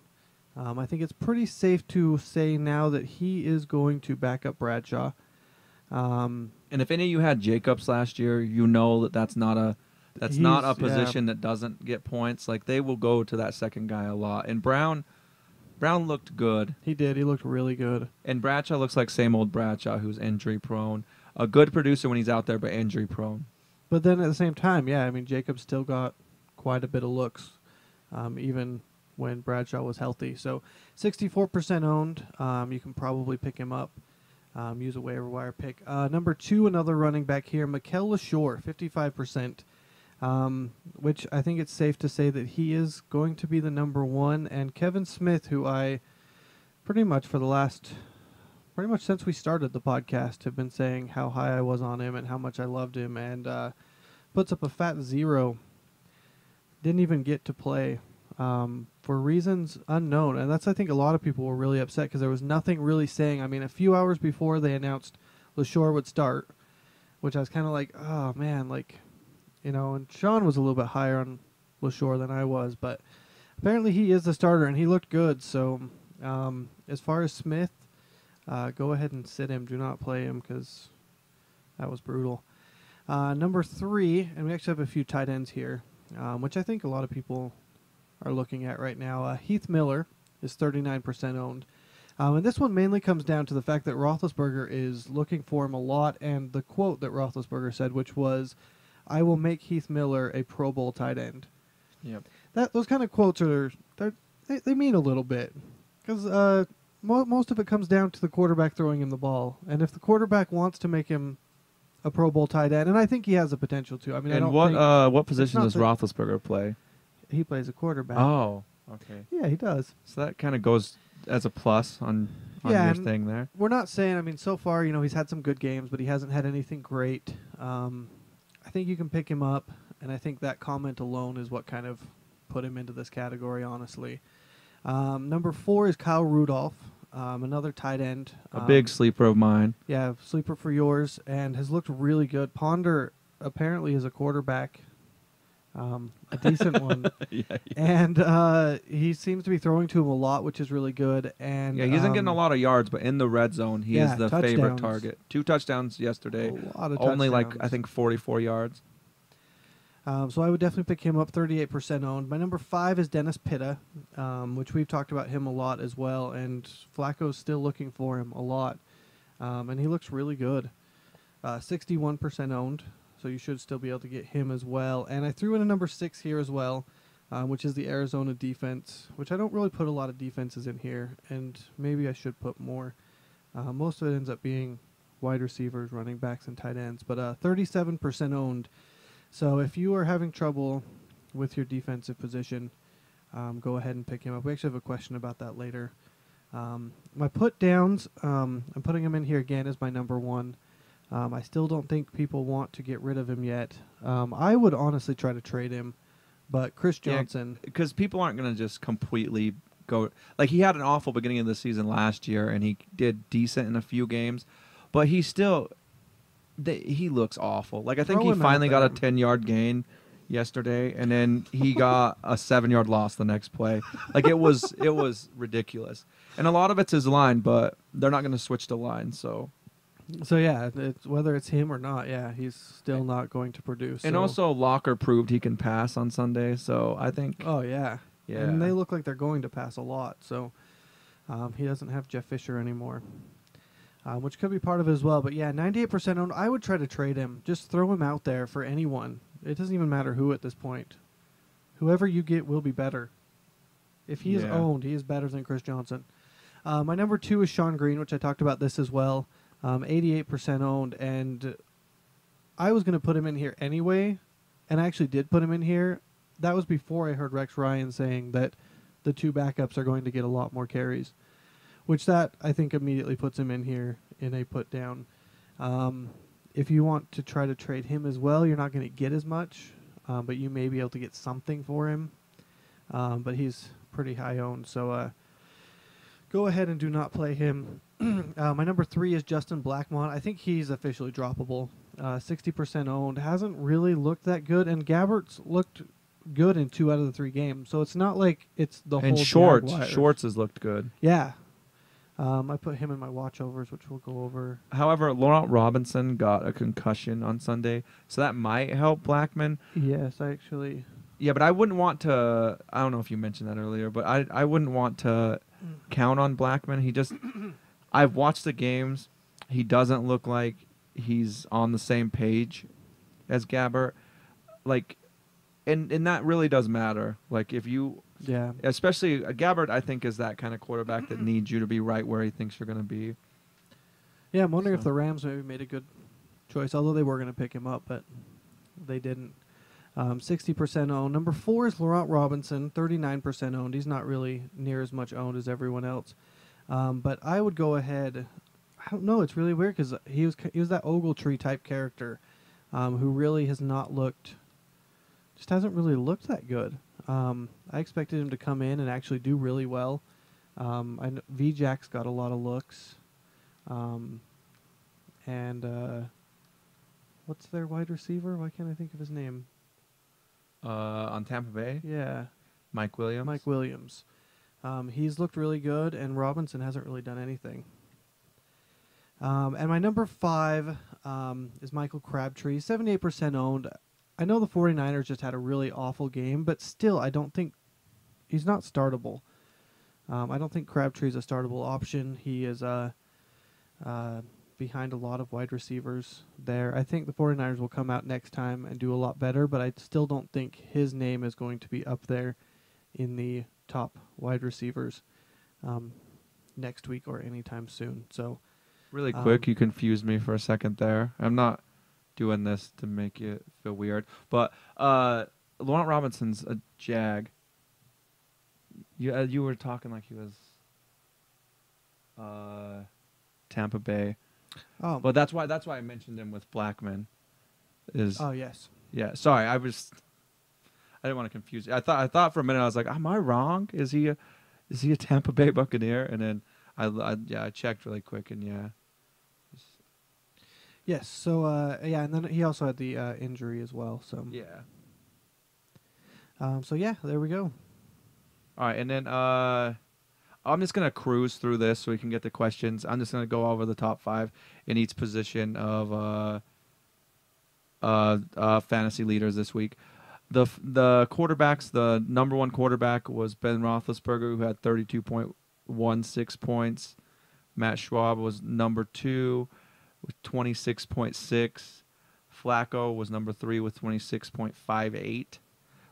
I think it's pretty safe to say now that he is going to back up Bradshaw. And if any of you had Jacobs last year, you know that that's not a position that doesn't get points. Like, they will go to that second guy a lot. And Brown looked good. He did. He looked really good. And Bradshaw looks like same old Bradshaw, who's injury prone. A good producer when he's out there, but injury prone. But then at the same time, yeah, I mean, Jacobs still got quite a bit of looks, even when Bradshaw was healthy. So 64% owned. You can probably pick him up. Use a waiver wire pick. Number 2, another running back here, Mikel LaShore, 55%, which I think it's safe to say that he is going to be the number 1. And Kevin Smith, who I pretty much since we started the podcast have been saying how high I was on him and how much I loved him, and puts up a fat 0. Didn't even get to play for reasons unknown. And that's, I think, a lot of people were really upset because there was nothing really saying. I mean, a few hours before they announced LaShore would start, which I was kind of like, oh, man, like, and Sean was a little bit higher on LaShore than I was, but apparently he is the starter, and he looked good. So as far as Smith, go ahead and sit him. Do not play him because that was brutal. Number 3, and we actually have a few tight ends here, which I think a lot of people are looking at right now. Heath Miller is 39% owned. And this one mainly comes down to the fact that Roethlisberger is looking for him a lot, and the quote that Roethlisberger said, which was, "I will make Heath Miller a Pro Bowl tight end." Yep. Those kind of quotes they mean a little bit, because most of it comes down to the quarterback throwing him the ball. And if the quarterback wants to make him a Pro Bowl tight end, and I think he has the potential to. I mean, and what position does Roethlisberger play? He plays a quarterback. Oh, okay. Yeah, he does. So that kind of goes as a plus on your thing there. We're not saying, I mean, so far, he's had some good games, but he hasn't had anything great. I think you can pick him up, and I think that comment alone is what kind of put him into this category, honestly. Number 4 is Kyle Rudolph, another tight end. A big sleeper of mine. Yeah, sleeper for yours, and has looked really good. Ponder apparently is a quarterback, a decent one. Yeah. And he seems to be throwing to him a lot, which is really good. And yeah, he isn't getting a lot of yards, but in the red zone, he is the favorite target. 2 touchdowns yesterday. A lot of only touchdowns. I think 44 yards. So I would definitely pick him up, 38% owned. My number 5 is Dennis Pitta, which we've talked about him a lot as well, and Flacco's still looking for him a lot. And he looks really good. 61% owned, so you should still be able to get him as well. And I threw in a number 6 here as well, which is the Arizona defense, which I don't really put a lot of defenses in here, and maybe I should put more. Most of it ends up being wide receivers, running backs, and tight ends, but 37% owned. So if you are having trouble with your defensive position, go ahead and pick him up. We actually have a question about that later. My put downs, I'm putting him in here again as my number 1. I still don't think people want to get rid of him yet. I would honestly try to trade him, but Chris Johnson... Because people aren't going to just completely go... Like, he had an awful beginning of the season last year, and he did decent in a few games, but he still... he looks awful. Like, I think he finally got a 10-yard gain yesterday, and then he got a 7-yard loss the next play. Like, it was ridiculous. And a lot of it's his line, but they're not going to switch the line, so yeah, whether it's him or not, yeah, he's still not going to produce. And also, Locker proved he can pass on Sunday, so I think... Oh, yeah. Yeah. And they look like they're going to pass a lot, so he doesn't have Jeff Fisher anymore. Which could be part of it as well. But yeah, 98% owned. I would try to trade him. Just throw him out there for anyone. It doesn't even matter who at this point. Whoever you get will be better. If he is owned, he is better than Chris Johnson. My number 2 is Sean Green, which I talked about this as well. 88% owned. And I was going to put him in here anyway. And I actually did put him in here. That was before I heard Rex Ryan saying that the 2 backups are going to get a lot more carries. Which that, I think, immediately puts him in here in a put down. if you want to try to trade him as well, you're not going to get as much, but you may be able to get something for him. But he's pretty high owned, so go ahead and do not play him. My number 3 is Justin Blackmon. I think he's officially droppable. 60% owned. Hasn't really looked that good, and Gabbert's looked good in 2 out of the 3 games. So it's not like it's the whole Jaguars. Shorts has looked good. Yeah. I put him in my watchovers, which we'll go over. However, Laurent Robinson got a concussion on Sunday, so that might help Blackmon. Yes, I actually... Yeah, but I wouldn't want to... I don't know if you mentioned that earlier, but I wouldn't want to count on Blackmon. He just... I've watched the games. He doesn't look like he's on the same page as Gabbert. Like, and that really does matter. Like, if you... Yeah. Especially, Gabbert, I think, is that kind of quarterback that needs you to be right where he thinks you're going to be. Yeah, I'm wondering if the Rams maybe made a good choice, although they were going to pick him up, but they didn't. 60% owned. Number 4 is Laurent Robinson, 39% owned. He's not really near as much owned as everyone else. But I would go ahead. I don't know. It's really weird because he was that Ogletree type character who really has not looked, just hasn't really looked that good. I expected him to come in and actually do really well. I know VJack's got a lot of looks. And what's their wide receiver? Why can't I think of his name? On Tampa Bay? Yeah. Mike Williams? Mike Williams. He's looked really good, and Robinson hasn't really done anything. And my number 5 is Michael Crabtree, 78% owned. I know the 49ers just had a really awful game, but still, I don't think he's not startable. I don't think Crabtree's a startable option. He is behind a lot of wide receivers there. I think the 49ers will come out next time and do a lot better, but I still don't think his name is going to be up there in the top wide receivers next week or anytime soon. So, really quick, you confused me for a second there. I'm not doing this to make you feel weird, but Laurent Robinson's a Jag. You were talking like he was Tampa Bay. Oh, but that's why I mentioned him with Blackmon. Oh yes. Yeah. Sorry, I didn't want to confuse you. I thought for a minute I was like, am I wrong? Is he a Tampa Bay Buccaneer? And then I checked really quick, and yeah. Yes. So and then he also had the injury as well. So yeah. So yeah, there we go. All right, and then I'm just gonna cruise through this so we can get the questions. I'm just gonna go over the top 5 in each position of fantasy leaders this week. The quarterbacks, the number 1 quarterback was Ben Roethlisberger, who had 32.16 points. Matt Schwab was number 2 with 26.6. Flacco was number 3 with 26.58.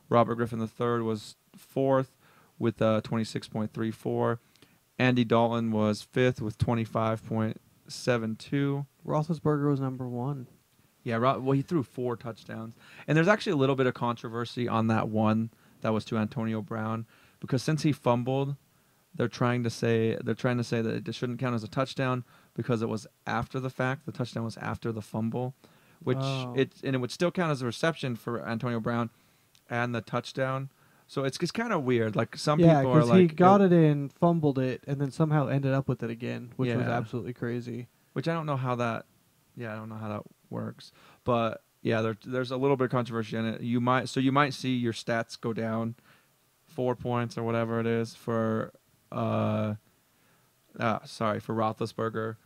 Robert Griffin III was 4th with 26.34. Andy Dalton was 5th with 25.72. Roethlisberger was number 1. Yeah, well, he threw 4 touchdowns. And there's actually a little bit of controversy on that one that was to Antonio Brown, because since he fumbled, they're trying to say that it shouldn't count as a touchdown because it was after the fact. The touchdown was after the fumble, which it would still count as a reception for Antonio Brown and the touchdown. So it's kind of weird. Like some people are like, he got it in, fumbled it, and then somehow ended up with it again, which was absolutely crazy. Which I don't know how that. Yeah, I don't know how that works. But yeah, there's a little bit of controversy in it. You might see your stats go down 4 points or whatever it is for Roethlisberger,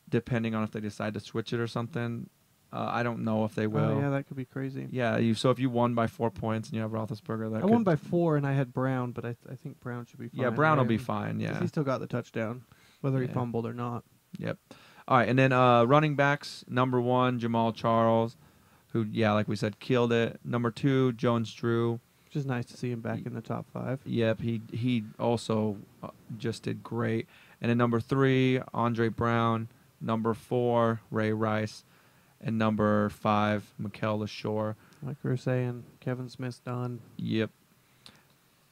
depending on if they decide to switch it or something. I don't know if they will. Oh, yeah, that could be crazy. Yeah, so if you won by 4 points and you have Roethlisberger, I won by 4 and I had Brown, but I think Brown should be fine. Yeah, Brown will be fine. Yeah, he still got the touchdown, whether he fumbled or not. Yep. All right, and then running backs, number 1, Jamal Charles, who, like we said, killed it. Number 2, Jones Drew. Which is nice to see him back in the top 5. Yep, he also just did great. And then number 3, Andre Brown. Number 4, Ray Rice. And number 5, Mikel LaShore. Like we were saying, Kevin Smith's done. Yep.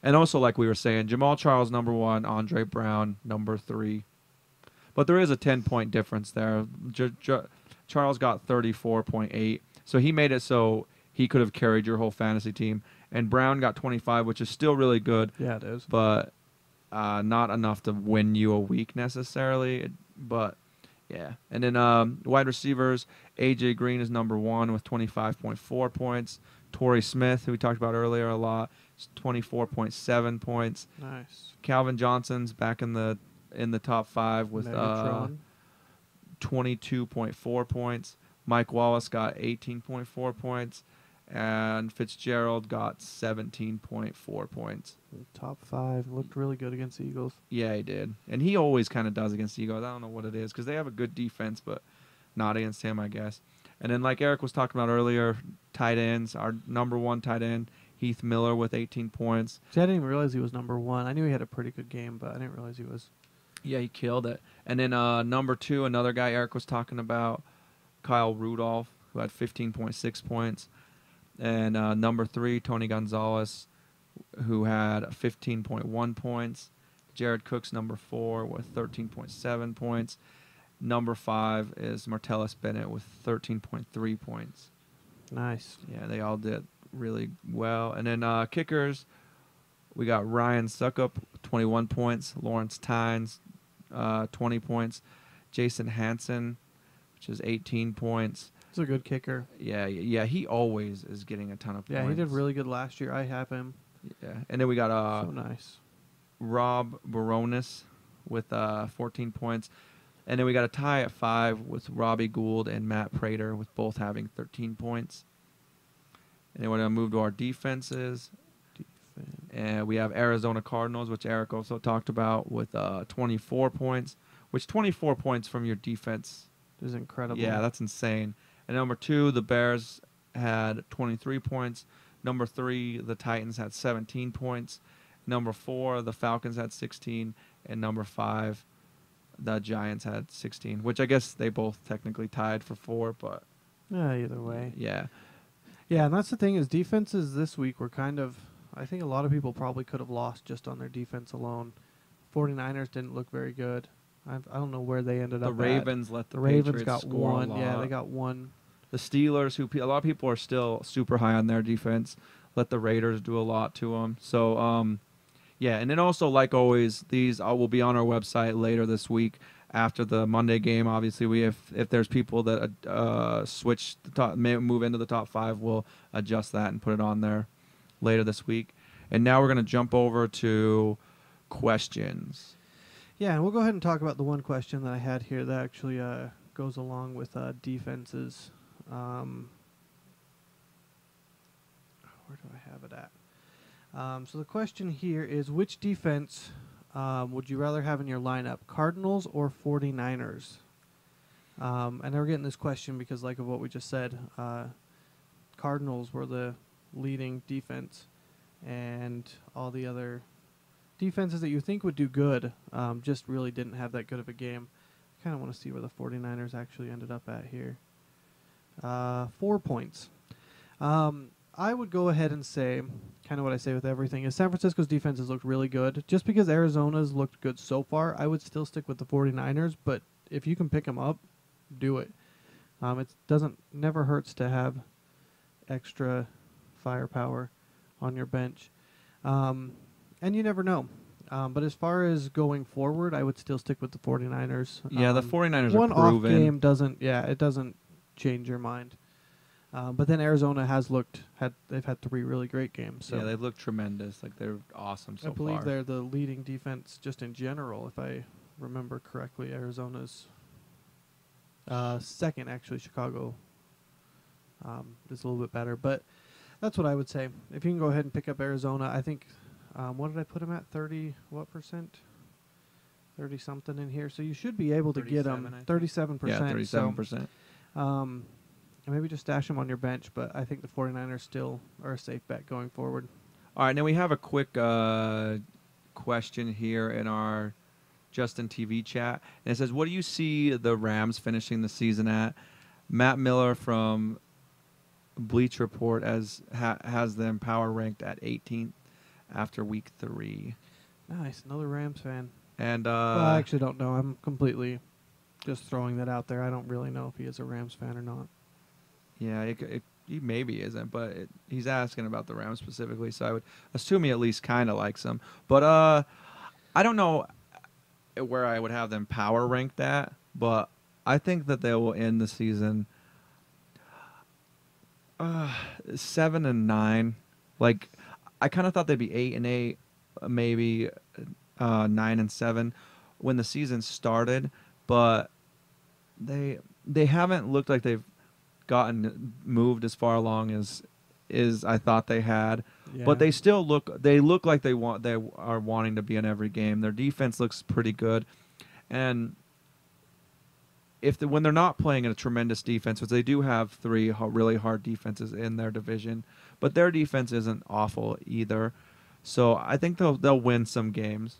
And also, like we were saying, Jamal Charles, number 1, Andre Brown, number 3. But there is a 10-point difference there. Charles got 34.8. So he made it so he could have carried your whole fantasy team. And Brown got 25, which is still really good. Yeah, it is. But not enough to win you a week necessarily. But, yeah. And then wide receivers, A.J. Green is number 1 with 25.4 points. Torrey Smith, who we talked about earlier a lot, 24.7 points. Nice. Calvin Johnson's back in the top 5 with 22.4 points. Mike Wallace got 18.4 points, and Fitzgerald got 17.4 points. Top 5 looked really good against the Eagles. Yeah, he did, and he always kind of does against the Eagles. I don't know what it is because they have a good defense, but not against him, I guess. And then, like Eric was talking about earlier, tight ends. Our number 1 tight end, Heath Miller, with 18 points. See, I didn't even realize he was number 1. I knew he had a pretty good game, but I didn't realize he was. Yeah, he killed it. And then number 2, another guy Eric was talking about, Kyle Rudolph, who had 15.6 points. And number 3, Tony Gonzalez, who had 15.1 points. Jared Cook's number 4 with 13.7 points. Number 5 is Martellus Bennett with 13.3 points. Nice. Yeah, they all did really well. And then kickers, we got Ryan Suckup, 21 points. Lawrence Tynes, 20 points. Jason Hansen, which is 18 points. He's a good kicker. Yeah, he always is getting a ton of points. Yeah, he did really good last year. I have him. Yeah, and then we got so nice. Rob Baronis with 14 points. And then we got a tie at 5 with Robbie Gould and Matt Prater with both having 13 points. And then we're going to move to our defenses. And we have Arizona Cardinals, which Eric also talked about, with 24 points, which 24 points from your defense is incredible. Yeah, that's insane. And number 2, the Bears had 23 points. Number 3, the Titans had 17 points. Number 4, the Falcons had 16. And number 5, the Giants had 16, which I guess they both technically tied for 4, but yeah, either way. Yeah. Yeah, and that's the thing is defenses this week were kind of, I think a lot of people probably could have lost just on their defense alone. 49ers didn't look very good. I don't know where they ended up. The Ravens let the Ravens Patriots got score 1. a lot. Yeah, they got 1. The Steelers, who a lot of people are still super high on their defense, let the Raiders do a lot to them. So, yeah, and then also, like always, these will be on our website later this week after the Monday game. Obviously, if there's people that switch the top, may move into the top 5, we'll adjust that and put it on there later this week. And now we're going to jump over to questions. Yeah, and we'll go ahead and talk about the one question that I had here that actually goes along with defenses. Where do I have it at? So the question here is, which defense would you rather have in your lineup, Cardinals or 49ers? And we're getting this question because, like of what we just said, Cardinals were the leading defense, and all the other defenses that you think would do good just really didn't have that good of a game. I kind of want to see where the 49ers actually ended up at here. 4 points. I would go ahead and say, kind of what I say with everything, is San Francisco's defenses looked really good. Just because Arizona's looked good so far, I would still stick with the 49ers, but if you can pick them up, do it. It never hurts to have extra firepower on your bench. And you never know. But as far as going forward, I would still stick with the 49ers. Yeah, the 49ers one are proven. One off game doesn't change your mind. But then Arizona they've had 3 really great games. So yeah, they've looked tremendous. Like, they're awesome so far. I believe they're the leading defense just in general, if I remember correctly. Arizona's second, actually. Chicago is a little bit better. But that's what I would say. If you can go ahead and pick up Arizona, I think, what did I put them at? 30 what percent? 30-something in here. So you should be able to get them. 37%. Yeah, 37%. So, maybe just stash them on your bench, but I think the 49ers still are a safe bet going forward. All right, now we have a quick question here in our Justin TV chat. And it says, what do you see the Rams finishing the season at? Matt Miller from Bleach Report has them power ranked at 18th after week 3. Nice, another Rams fan. And well, I actually don't know. I'm completely Just throwing that out there. I don't really know if he is a Rams fan or not. Yeah, he maybe isn't, but he's asking about the Rams specifically, so I would assume he at least kind of likes them. But I don't know where I would have them power ranked at, but I think that they will end the season 7-9. Like, I kind of thought they'd be 8-8, maybe 9-7 when the season started, but they haven't looked like they've gotten moved as far along as I thought they had. Yeah. But they still look like they are wanting to be in every game. Their defense looks pretty good, and when they're not playing in a tremendous defense, which they do have 3 really hard defenses in their division, but their defense isn't awful either. So I think they'll win some games.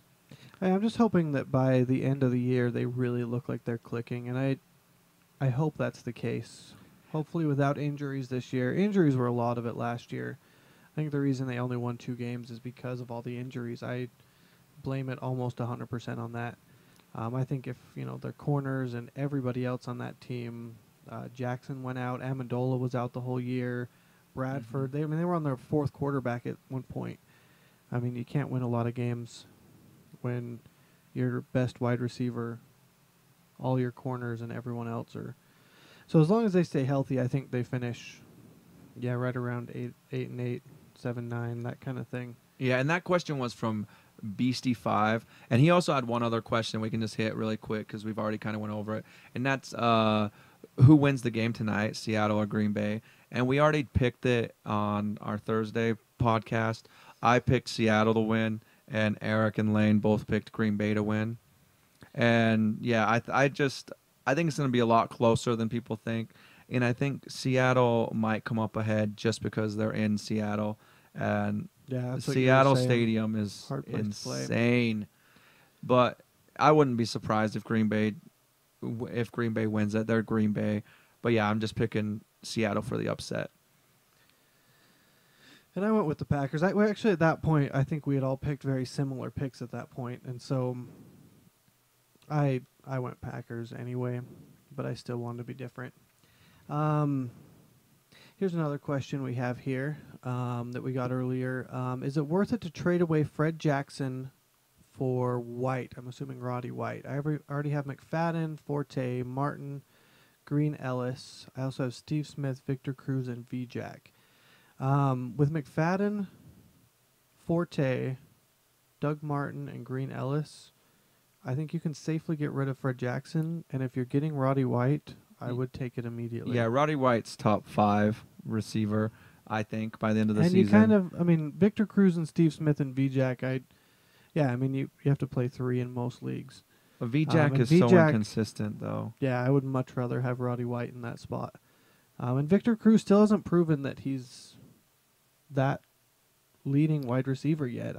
I'm just hoping that by the end of the year they really look like they're clicking, and I hope that's the case. Hopefully without injuries this year. Injuries were a lot of it last year. I think the reason they only won 2 games is because of all the injuries. I blame it almost 100% on that. I think if their corners and everybody else on that team, Jackson went out, Amendola was out the whole year, Bradford. They were on their 4th quarterback at one point. I mean, you can't win a lot of games when your best wide receiver, all your corners, and everyone else are. So as long as they stay healthy, I think they finish, right around 8-8, 7-9, that kind of thing. Yeah, and that question was from Beastie5, and he also had one other question we can just hit really quick because we've already kind of went over it, and that's who wins the game tonight, Seattle or Green Bay? And we already picked it on our Thursday podcast. I picked Seattle to win, and Eric and Lane both picked Green Bay to win. And yeah, I think it's going to be a lot closer than people think, and I think Seattle might come up ahead just because they're in Seattle, and Seattle Stadium is insane. But I wouldn't be surprised if Green Bay wins it. They're Green Bay. But yeah, I'm just picking Seattle for the upset. And I went with the Packers. Actually, at that point, I think we had all picked very similar picks at that point, and so I went Packers anyway, but I still wanted to be different. Here's another question we have here that we got earlier. Is it worth it to trade away Fred Jackson for White? I'm assuming Roddy White. I already have McFadden, Forte, Martin, Green Ellis. I also have Steve Smith, Victor Cruz, and V-Jack. With McFadden, Forte, Doug Martin, and Green Ellis, I think you can safely get rid of Fred Jackson. And if you're getting Roddy White, I would take it immediately. Yeah, Roddy White's top 5 receiver, I think, by the end of the season. And you Victor Cruz and Steve Smith and V-Jack, you have to play 3 in most leagues. But V-Jack is so inconsistent, though. Yeah, I would much rather have Roddy White in that spot. And Victor Cruz still hasn't proven that he's that leading wide receiver yet.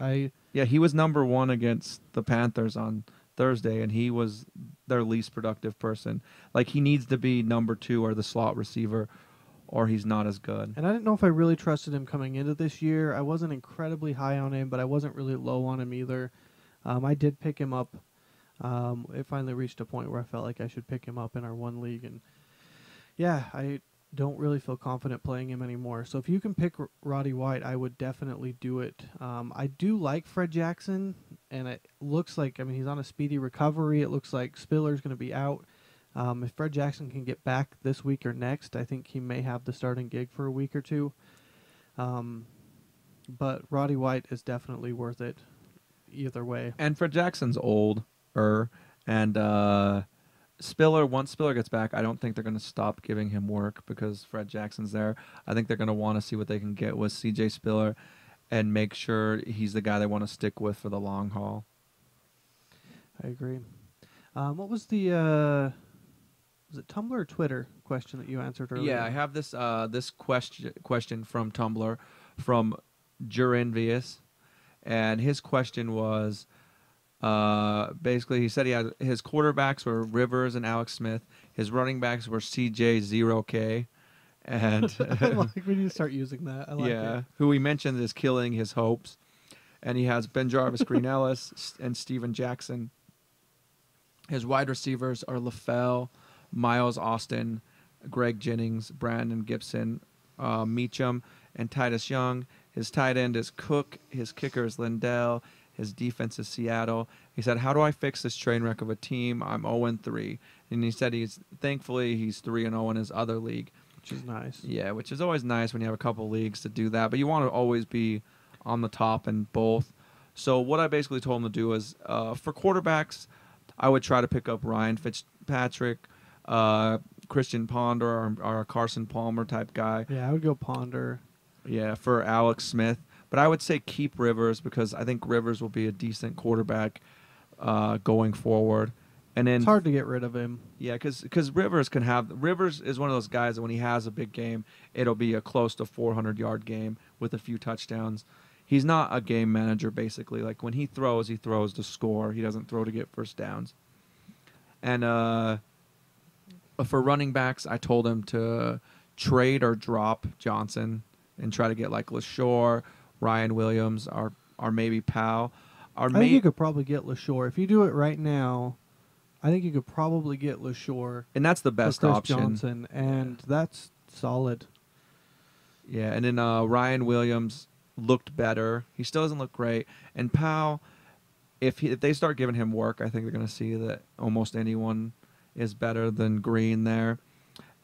He was number 1 against the Panthers on Thursday, and he was their least productive person. Like, he needs to be number 2 or the slot receiver, or he's not as good. And I didn't know if I really trusted him coming into this year. I wasn't incredibly high on him, but I wasn't really low on him either. I did pick him up. It finally reached a point where I felt like I should pick him up in our one league, and I don't really feel confident playing him anymore. So if you can pick Roddy White, I would definitely do it. I do like Fred Jackson, and it looks like, he's on a speedy recovery. It looks like Spiller's going to be out. If Fred Jackson can get back this week or next, I think he may have the starting gig for a week or two. But Roddy White is definitely worth it either way. And Fred Jackson's older, and once Spiller gets back, I don't think they're going to stop giving him work because Fred Jackson's there. I think they're going to want to see what they can get with C.J. Spiller and make sure he's the guy they want to stick with for the long haul. I agree. What was the was it Tumblr or Twitter question that you answered earlier? Yeah, I have this question from Tumblr from Jurenvious, and his question was basically, he said his quarterbacks were Rivers and Alex Smith. His running backs were CJ 0K. And we need to start using that. I like it. Who he mentioned is killing his hopes. And he has Ben Jarvis, Green Ellis, and Steven Jackson. His wide receivers are LaFell, Miles Austin, Greg Jennings, Brandon Gibson, Meacham, and Titus Young. His tight end is Cook. His kicker is Lindell. His defense is Seattle. He said, "How do I fix this train wreck of a team? I'm 0-3." And he said thankfully he's 3-0 in his other league. Which is nice. Yeah, which is always nice when you have a couple leagues to do that. But you want to always be on the top in both. So what I basically told him to do is, for quarterbacks, I would try to pick up Ryan Fitzpatrick, Christian Ponder, or a Carson Palmer type guy. Yeah, I would go Ponder. Yeah, for Alex Smith. But I would say keep Rivers because I think Rivers will be a decent quarterback going forward. And then it's hard to get rid of him. Yeah, because Rivers is one of those guys that when he has a big game, it'll be a close to 400-yard game with a few touchdowns. He's not a game manager, basically. Like, when he throws to score. He doesn't throw to get first downs. And for running backs, I told him to trade or drop Johnson and try to get, like, LaShore, Ryan Williams, or maybe Powell. I think you could probably get LaShore. If you do it right now, I think you could probably get LaShore. And that's the best Chris option. Johnson, and that's solid. Yeah, and then Ryan Williams looked better. He still doesn't look great. And Powell, if they start giving him work, I think they're going to see that almost anyone is better than Green there.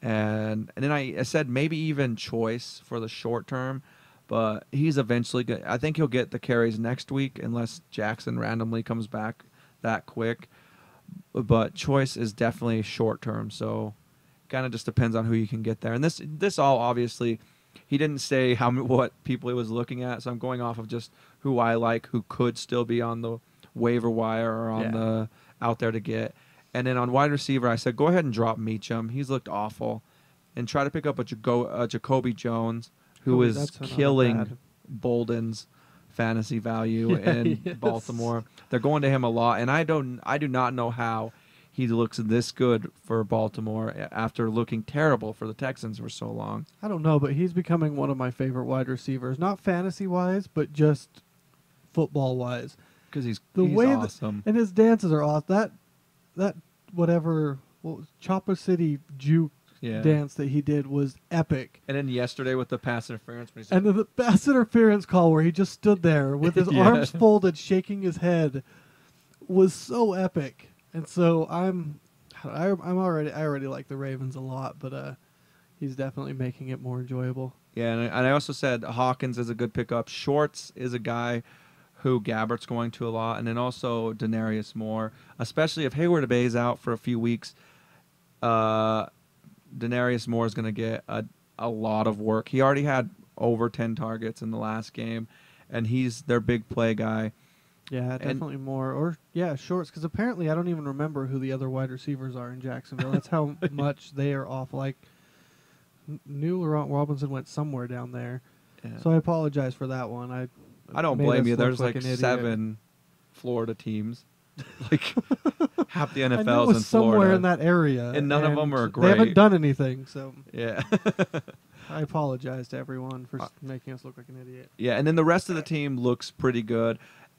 And then I said maybe even Choice for the short term, but he's eventually good. I think he'll get the carries next week unless Jackson randomly comes back that quick. But Choice is definitely short term, so kind of just depends on who you can get there. And this all obviously, he didn't say what people he was looking at, so I'm going off of just who I like, who could still be on the waiver wire or on the out there to get. And then on wide receiver, I said go ahead and drop Meacham. He's looked awful, and try to pick up a Jacoby Jones, who is killing Bolden's fantasy value in Baltimore. They're going to him a lot, and I do not know how he looks this good for Baltimore after looking terrible for the Texans for so long. I don't know, but he's becoming one of my favorite wide receivers, not fantasy-wise, but just football-wise. Because he's way awesome. And his dances are awesome. That whatever Chopper City juke dance that he did was epic. And then yesterday with the pass interference. And the pass interference call where he just stood there with his arms folded, shaking his head, was so epic. And so I already like the Ravens a lot, but he's definitely making it more enjoyable. Yeah, and I also said Hawkins is a good pickup. Shorts is a guy who Gabbert's going to a lot, and then also Denarius Moore, especially if Hayward Bay's out for a few weeks. Denarius Moore is going to get a lot of work. He already had over 10 targets in the last game, and he's their big play guy. Yeah, definitely more. Or, Shorts, because apparently I don't even remember who the other wide receivers are in Jacksonville. That's how much they are off. Like, knew Laurent Robinson went somewhere down there. Yeah. So I apologize for that one. I don't blame you. There's like 7 Florida teams. Like, half the NFL's in Florida. Somewhere in that area. And none of them are great. They haven't done anything, so. Yeah. I apologize to everyone for making us look like an idiot. Yeah, and then the rest of the team looks pretty good.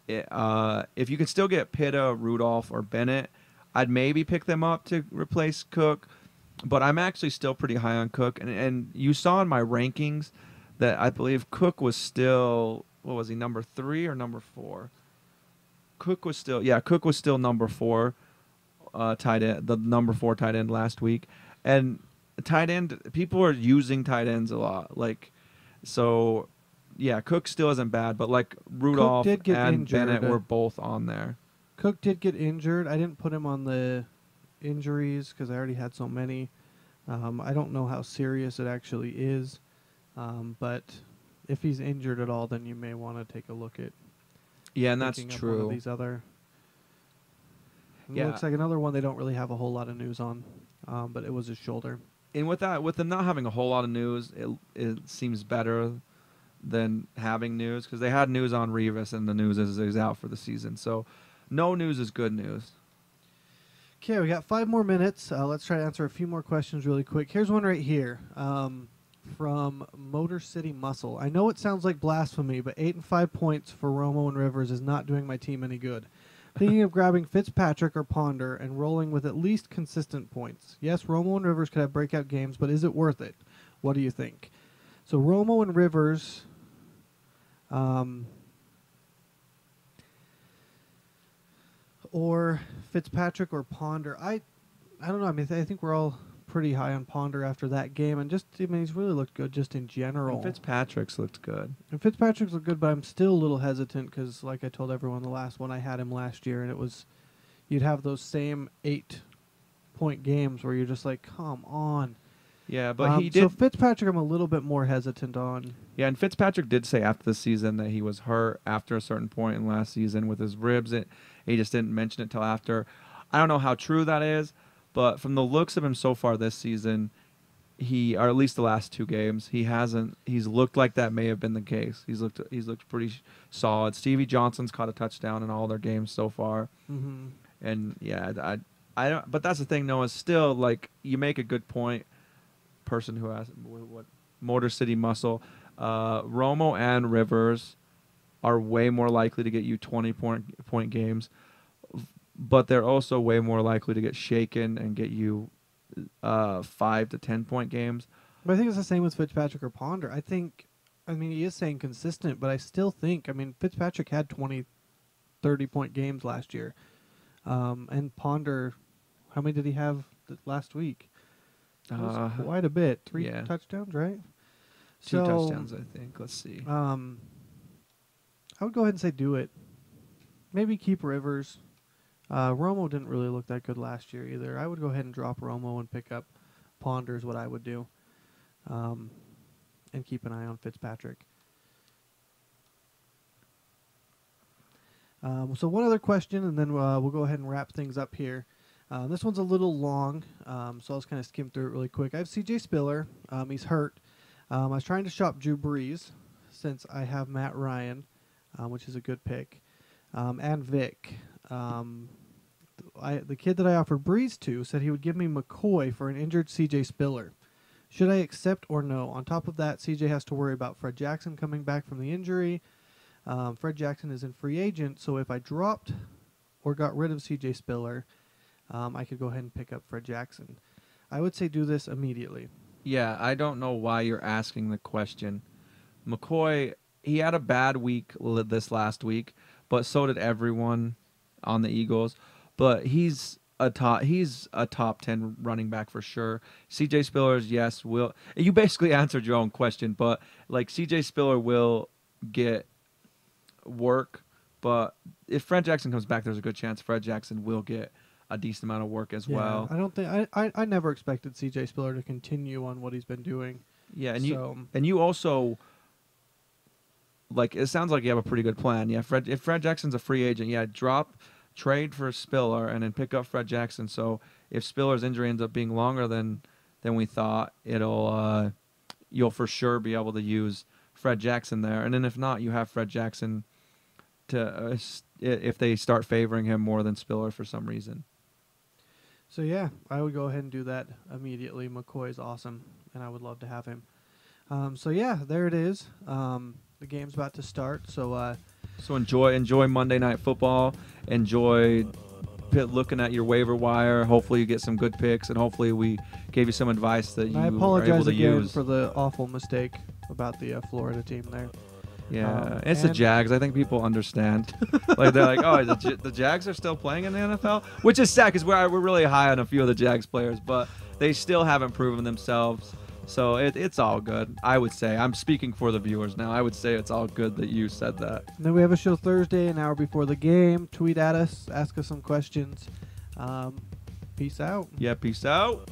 If you could still get Pitta, Rudolph, or Bennett, I'd maybe pick them up to replace Cook. But I'm actually still pretty high on Cook. And you saw in my rankings that I believe Cook was still, what was he, number 3 or number 4? Cook was still number 4 tight end, the number 4 tight end last week. And tight end, people are using tight ends a lot. Like, so, yeah, Cook still isn't bad, but like Rudolph and Bennett were both on there. Cook did get injured. I didn't put him on the injuries because I already had so many. I don't know how serious it actually is, but if he's injured at all, then you may want to take a look at. Yeah, and that's true. One of these other. It looks like another one they don't really have a whole lot of news on, but it was his shoulder. And with them not having a whole lot of news, it seems better than having news because they had news on Revis and the news is he's out for the season. So no news is good news. Okay, we got 5 more minutes. Let's try to answer a few more questions really quick. Here's one right here from Motor City Muscle. I know it sounds like blasphemy, but 8 and 5 points for Romo and Rivers is not doing my team any good. Thinking of grabbing Fitzpatrick or Ponder and rolling with at least consistent points. Yes, Romo and Rivers could have breakout games, but is it worth it? What do you think? So Romo and Rivers, or Fitzpatrick or Ponder. I don't know. I mean, I think we're all pretty high on Ponder after that game, and he's really looked good just in general. And Fitzpatrick's looked good. And Fitzpatrick's looked good, but I'm still a little hesitant because, like I told everyone, the last one I had him last year, and it was, you'd have those same 8-point games where you're just like, come on. Yeah, but he did. So Fitzpatrick, I'm a little bit more hesitant on. Yeah, and Fitzpatrick did say after the season that he was hurt after a certain point in last season with his ribs. He just didn't mention it till after. I don't know how true that is, but from the looks of him so far this season, or at least the last 2 games, he's looked like that may have been the case. He's looked pretty solid. Stevie Johnson's caught a touchdown in all their games so far. Mm-hmm. And yeah, I don't. But that's the thing, Noah. Still, like, you make a good point. Person who has what Motor City Muscle, Romo and Rivers are way more likely to get you 20-point games, but they're also way more likely to get shaken and get you 5 to 10-point games. But I think it's the same with Fitzpatrick or Ponder. I mean, he is saying consistent, but I still think, Fitzpatrick had 20, 30-point games last year. And Ponder, how many did he have last week? Quite a bit. 3 touchdowns, right? 2 touchdowns, I think. Let's see. I would go ahead and say do it. Maybe keep Rivers. Romo didn't really look that good last year either. I would go ahead and drop Romo and pick up Ponder is what I would do. And keep an eye on Fitzpatrick. So one other question, and then we'll go ahead and wrap things up here. This one's a little long, so I'll just kind of skim through it really quick. I have C.J. Spiller. He's hurt. I was trying to shop Drew Brees since I have Matt Ryan, which is a good pick, and Vic. The kid that I offered Brees to said he would give me McCoy for an injured C.J. Spiller. Should I accept or no? On top of that, C.J. has to worry about Fred Jackson coming back from the injury. Fred Jackson is in free agent, so if I dropped or got rid of C.J. Spiller, I could go ahead and pick up Fred Jackson. I would say do this immediately. Yeah, I don't know why you're asking the question. McCoy, he had a bad week this last week, but so did everyone on the Eagles. But he's a top 10 running back for sure. C.J. Spiller's, yes, will. You basically answered your own question, but like C.J. Spiller will get work, but if Fred Jackson comes back, there's a good chance Fred Jackson will get a decent amount of work as well. I don't think I never expected C.J. Spiller to continue on what he's been doing. Yeah, and you also, like, it sounds like you have a pretty good plan. Yeah, if Fred Jackson's a free agent, trade for Spiller and then pick up Fred Jackson. So if Spiller's injury ends up being longer than we thought, you'll for sure be able to use Fred Jackson there. And then if not, you have Fred Jackson to if they start favoring him more than Spiller for some reason. So, yeah, I would go ahead and do that immediately. McCoy's awesome, and I would love to have him. So, yeah, there it is. The game's about to start. So enjoy Monday Night Football. Enjoy looking at your waiver wire. Hopefully you get some good picks, and hopefully we gave you some advice that you I apologize are able to again use. For the awful mistake about the Florida team there. Yeah, it's the Jags. I think people understand. Like they're like, oh, the Jags are still playing in the NFL, which is sad because we're really high on a few of the Jags players, but they still haven't proven themselves. So it's all good. I would say, I'm speaking for the viewers now. I would say it's all good that you said that. And then we have a show Thursday, an hour before the game. Tweet at us, ask us some questions. Peace out. Yeah, peace out.